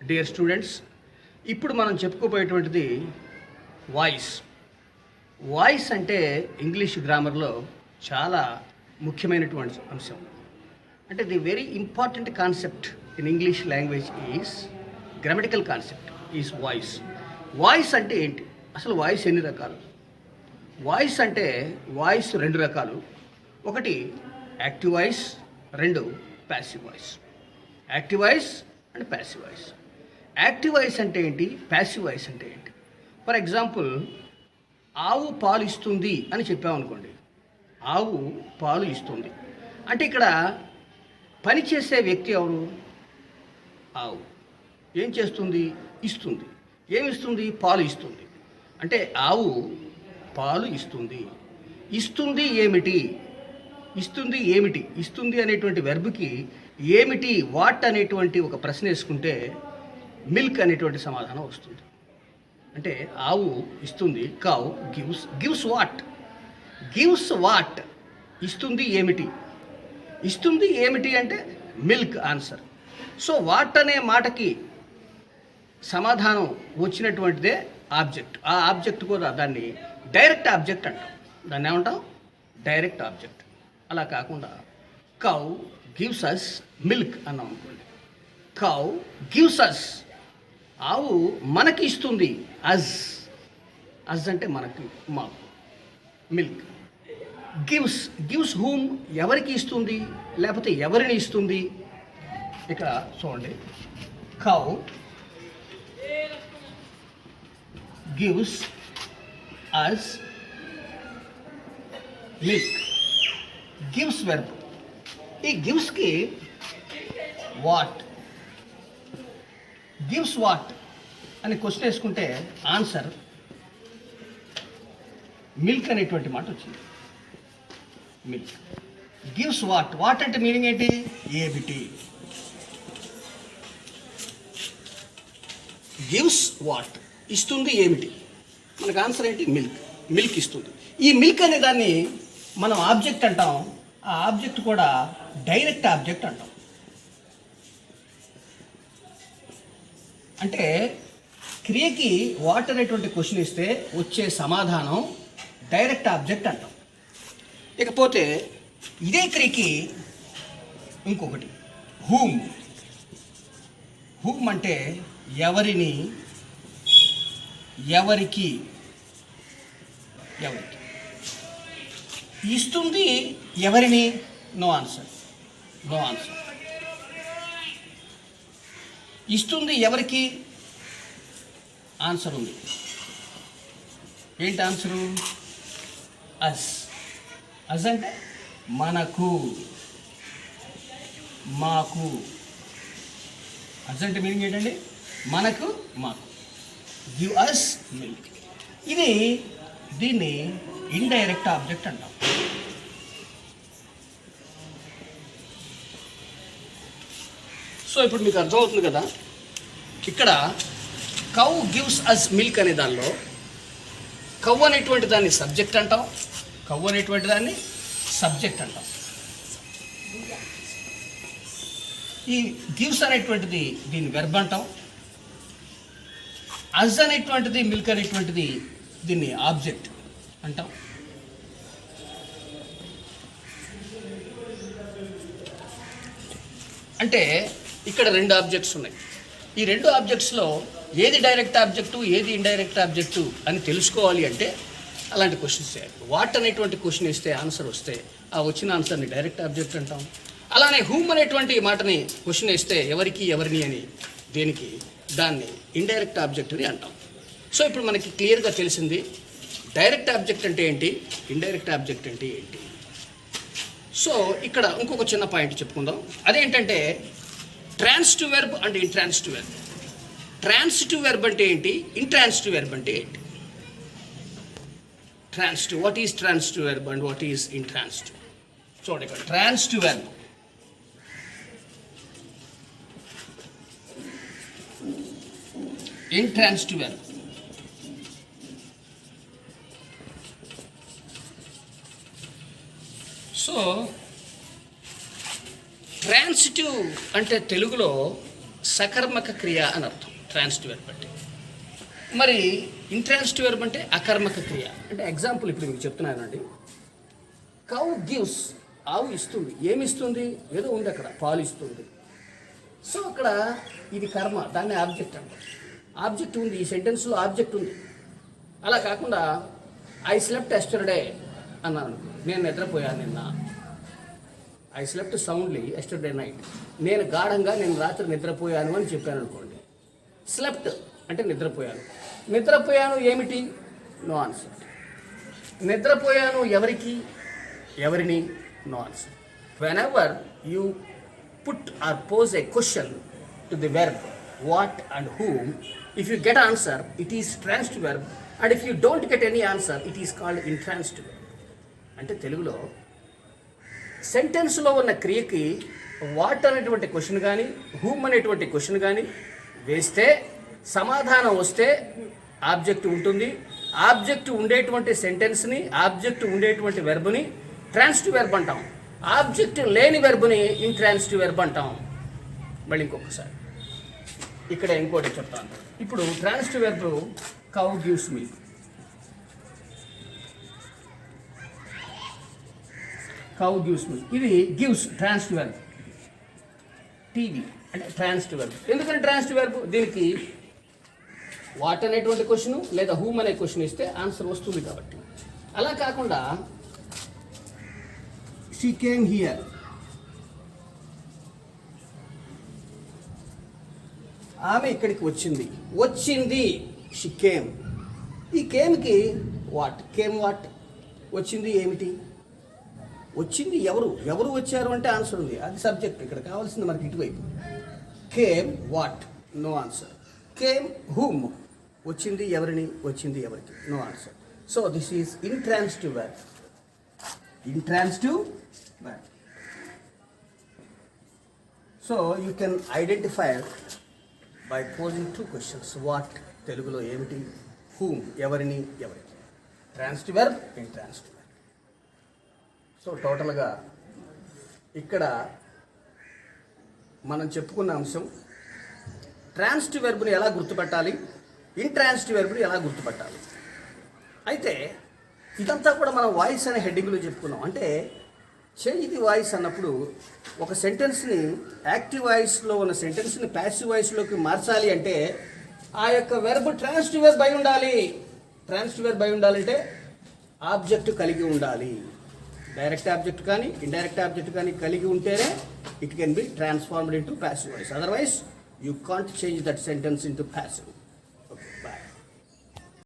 Dear students, ఇప్పుడు మనం చెప్పుకోబోయేటువంటిది voice. Voice అంటే ఇంగ్లీష్ గ్రామర్లో చాలా ముఖ్యమైనటువంటి అంశం. అంటే the very important concept in English language is grammatical concept is voice. Voice అంటే ఏంటి? అసలు వాయిస్ ఎన్ని రకాలు? వాయిస్ అంటే వాయిస్ రెండు రకాలు. ఒకటి యాక్టివ్ వాయిస్, రెండు passive voice. Active voice and passive voice. Active voice అంటే ఏంటి? ప్యాసివ్ వాయిస్ అంటే ఏంటి? ఫర్ ఎగ్జాంపుల్, ఆవు పాలు ఇస్తుంది అని చెప్పామనుకోండి. ఆవు పాలు ఇస్తుంది అంటే ఇక్కడ పనిచేసే వ్యక్తి ఎవరు? ఆవు. ఏం చేస్తుంది? ఇస్తుంది. ఏమి ఇస్తుంది? పాలు ఇస్తుంది. అంటే ఆవు పాలు ఇస్తుంది. ఇస్తుంది ఏమిటి? ఇస్తుంది ఏమిటి? ఇస్తుంది అనేటువంటి వెర్బ్కి ఏమిటి, వాట్ అనేటువంటి ఒక ప్రశ్న వేసుకుంటే మిల్క్ అనేటువంటి సమాధానం వస్తుంది. అంటే ఆవు ఇస్తుంది, cow gives what? Gives what? ఇస్తుంది ఏమిటి? ఇస్తుంది ఏమిటి అంటే మిల్క్ ఆన్సర్. సో వాట్ అనే మాటకి సమాధానం వచ్చినటువంటిదే ఆబ్జెక్ట్. ఆ ఆబ్జెక్ట్ కూడా దాన్ని డైరెక్ట్ ఆబ్జెక్ట్ అంటాం. దాన్ని ఏమంటాం? Direct object. అలా కాకుండా కౌ గివ్స్ అస్ మిల్క్ అన్నాం అనుకోండి. కౌ గివ్స్ అస్, ఆవు మనకి ఇస్తుంది. అజ్ అంటే మనకి, మాకు. మిల్క్. గివ్స్ హూమ్, ఎవరికి ఇస్తుంది లేకపోతే ఎవరిని ఇస్తుంది? ఇక్కడ చూడండి, cow gives us milk. Gives verb. ఈ గివ్స్కి వాట్, గివ్స్ వాట్ అని క్వశ్చన్ వేసుకుంటే ఆన్సర్ మిల్క్ అనేటువంటి మాట వచ్చింది. మిల్క్. Gives what. వాట్ అంటే మీనింగ్ ఏంటి? ఏమిటి? గివ్స్ వాట్, ఇస్తుంది ఏమిటి? మనకు ఆన్సర్ ఏంటి? మిల్క్. మిల్క్ ఇస్తుంది. ఈ మిల్క్ అనే దాన్ని మనం ఆబ్జెక్ట్ అంటాం. ఆ ఆబ్జెక్ట్ కూడా డైరెక్ట్ ఆబ్జెక్ట్ అంటాం. అంటే క్రియకి వాట్ అనేటువంటి క్వశ్చన్ ఇస్తే వచ్చే సమాధానం డైరెక్ట్ ఆబ్జెక్ట్ అంటాం. ఇకపోతే ఇదే క్రియకి ఇంకొకటి హూమ్. హూమ్ అంటే ఎవరిని, ఎవరికి. ఎవరికి ఇస్తుంది? ఎవరిని? No answer. No answer. ఇస్తుంది ఎవరికి? ఆన్సర్ ఉంది. ఏంటి ఆన్సరు? అస్. అస్ అంటే మనకు, మాకు. అస్ అంటే మీనింగ్ ఏంటండి? మనకు, మాకు. Give us milk. దీన్ని ఇండైరెక్ట్ ఆబ్జెక్ట్ అంటాం. సో ఇప్పుడు మీకు అర్థమవుతుంది కదా, ఇక్కడ కౌ గివ్స్ అస్ మిల్క్ అనే దానిలో కౌ అనేటువంటి దాన్ని సబ్జెక్ట్ అంటాం, కౌ అనేటువంటి దాన్ని సబ్జెక్ట్ అంటాం. ఈ గివ్స్ అనేటువంటిది దీన్ని వెర్బ్ అంటాం. అజ్ అనేటువంటిది, మిల్క్ అనేటువంటిది దీన్ని ఆబ్జెక్ట్ అంటాం. అంటే ఇక్కడ రెండు ఆబ్జెక్ట్స్ ఉన్నాయి. ఈ రెండు ఆబ్జెక్ట్స్లో ఏది డైరెక్ట్ ఆబ్జెక్టు, ఏది ఇండైరెక్ట్ ఆబ్జెక్టు అని తెలుసుకోవాలి అంటే అలాంటి క్వశ్చన్స్ చేయాలి. వాట్ అనేటువంటి క్వశ్చన్ ఇస్తే ఆన్సర్ వస్తే ఆ వచ్చిన ఆన్సర్ని డైరెక్ట్ ఆబ్జెక్ట్ అంటాం. అలానే హూమ్ అనేటువంటి మాటని క్వశ్చన్ ఇస్తే ఎవరికి, ఎవరిని అని దేనికి, దాన్ని ఇండైరెక్ట్ ఆబ్జెక్ట్ అని అంటాం. సో ఇప్పుడు మనకి క్లియర్గా తెలిసింది డైరెక్ట్ ఆబ్జెక్ట్ అంటే ఏంటి, ఇండైరెక్ట్ ఆబ్జెక్ట్ అంటే ఏంటి. సో ఇక్కడ ఇంకొక చిన్న పాయింట్ చెప్పుకుందాం. అదేంటంటే transitive verb and intransitive verb. Transitive verb అంటే ఏంటి, ఇంట్రాన్సిటివ్ వెర్బ్ అంటే ఏంటి? Transitive, what is transitive verb and what is intransitive? చూడండి, ఇక్కడ transitive verb intransitive verb. So transitive అంటే తెలుగులో సకర్మక క్రియ అని అర్థం ట్రాన్సిటివ్ వెర్బ్ అంటే. మరి ఇంట్రాన్సిటివ్ వెర్బ్ అంటే అకర్మక క్రియ. అంటే ఎగ్జాంపుల్ ఇప్పుడు మీకు చెప్తున్నానండి. కౌ గివ్స్, ఆవు ఇస్తుంది. ఏమి ఇస్తుంది? ఏదో ఉంది అక్కడ, పాలు ఇస్తుంది. సో అక్కడ ఇది కర్మ, దాన్ని ఆబ్జెక్ట్ అంటారు. ఆబ్జెక్ట్ ఉంది, ఈ సెంటెన్స్లో ఆబ్జెక్ట్ ఉంది. అలా కాకుండా ఐ స్లెప్ట్ ఎస్టర్డే అన్నాను, నేను నిద్రపోయాను నిన్న. ఐ స్లెప్ట్ సౌండ్లీ ఎస్టర్డే నైట్, నేను గాఢంగా నేను రాత్రి నిద్రపోయాను అని చెప్పాను అనుకోండి. స్లెప్ట్ అంటే నిద్రపోయాను. నిద్రపోయాను ఏమిటి? No answer. నిద్రపోయాను ఎవరికి, ఎవరిని? No answer. Whenever you put or pose a question to the verb what and whom, if you get answer it is transitive verb, and if you don't get any answer it is called intransitive verb. అంటే తెలుగులో సెంటెన్స్లో ఉన్న క్రియకి what అనేటువంటి question కానీ whom అనేటువంటి question కానీ వేస్తే సమాధానం వస్తే ఆబ్జెక్ట్ ఉంటుంది. ఆబ్జెక్ట్ ఉండేటువంటి సెంటెన్స్ని, ఆబ్జెక్ట్ ఉండేటువంటి వెర్బ్ని ట్రాన్సిటివ్ వెర్బ్ అంటాం. ఆబ్జెక్ట్ లేని వెర్బ్ని ఇంట్రాన్సిటివ్ వెర్బ్ అంటాం. మళ్ళీ ఇంకొకసారి ఇక్కడ ఇంకోటి చెప్తాను. ఇప్పుడు transitive verb cow gives milk. Cow gives milk, ఇది గివ్స్ ట్రాన్సిటివ్ వెర్బ్. టీవీ అంటే ట్రాన్సిటివ్ వెర్బ్. ఎందుకని ట్రాన్సిటివ్ వెర్బ్? దీనికి వాట్ అనేటువంటి క్వశ్చన్ లేదా హూమ్ అనే క్వశ్చన్ ఇస్తే ఆన్సర్ వస్తుంది కాబట్టి. అలా కాకుండా she came here, ఆమె ఇక్కడికి వచ్చింది. వచ్చింది she came. ఈ కేమ్కి వాట్, కేమ్ వాట్, వచ్చింది ఏమిటి? వచ్చింది ఎవరు, ఎవరు వచ్చారు అంటే ఆన్సర్ ఉంది, అది సబ్జెక్ట్. ఇక్కడ కావాల్సింది మనకి ఇటువైపు. Came what, no answer. Came whom, వచ్చింది ఎవరిని, వచ్చింది ఎవరికి, no answer. So this is intransitive verb. Intransitive verb. So you can identify by posing two questions. What, తెలుగులో ఏమిటి, whom, ఎవరిని, ఎవరికి. Transitive verb, intransitive verb. So టోటల్గా ఇక్కడ మనం చెప్పుకున్న అంశం ట్రాన్సిటివ్ వెర్బ్ని ఎలా గుర్తుపట్టాలి, ఇంట్రాన్సిటివ్ వెర్బ్ని ఎలా గుర్తుపట్టాలి. అయితే ఇదంతా కూడా మనం వాయిస్ అనే హెడ్డింగ్లో చెప్పుకున్నాం. అంటే చేంజ్ ది వాయిస్ అన్నప్పుడు ఒక సెంటెన్స్ని యాక్టివ్ వాయిస్లో ఉన్న సెంటెన్స్ని ప్యాసివ్ వాయిస్లోకి మార్చాలి అంటే ఆ యొక్క వెర్బ్ ట్రాన్సిటివ్ వెర్బ్ అయి ఉండాలి. ట్రాన్సిటివ్ వెర్బ్ అయి ఉండాలంటే ఆబ్జెక్ట్ కలిగి ఉండాలి. డైరెక్ట్ ఆబ్జెక్ట్ కానీ ఇండైరెక్ట్ ఆబ్జెక్ట్ కానీ కలిగి ఉంటేనే it can be transformed into passive voice. Otherwise you can't change that sentence into passive.